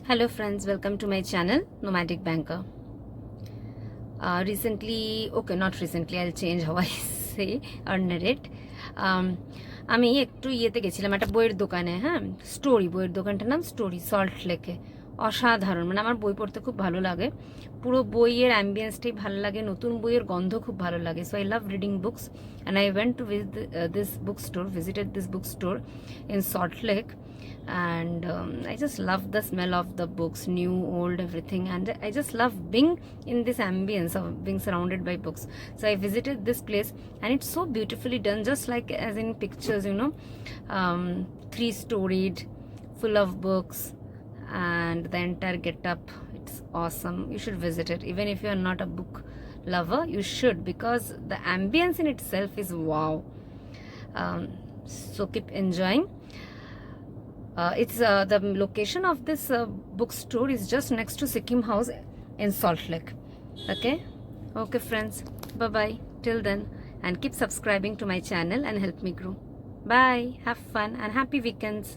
Hello friends, welcome to my channel Nomadic Banker. Not recently, I'll change how I say or narrate. আমি একটু ইয়েতে গেছিলাম একটা বইয়ের দোকানে, হ্যাঁ, বইয়ের দোকানটার নাম স্টোরি, সল্ট লেকে। অসাধারণ, মানে আমার বই পড়তে খুব ভালো লাগে, পুরো বইয়ের অ্যাম্বিয়েন্সটাই ভালো লাগে, নতুন বইয়ের গন্ধ খুব ভালো লাগে। So I love reading books and I went to visited this bookstore in Salt Lake, and I just love the smell of the books, new, old, everything, and I just love being in this ambience of being surrounded by books. So I visited this place and it's so beautifully done, just like as in pictures, three-storied, full of books, and the entire get-up, it's awesome. You should visit it. Even if you are not a book lover, you should, because the ambience in itself is wow. So keep enjoying. It's the location of this bookstore is just next to Sikkim House in Salt Lake. Okay friends, bye bye till then, and keep subscribing to my channel and help me grow. Bye, have fun and happy weekends.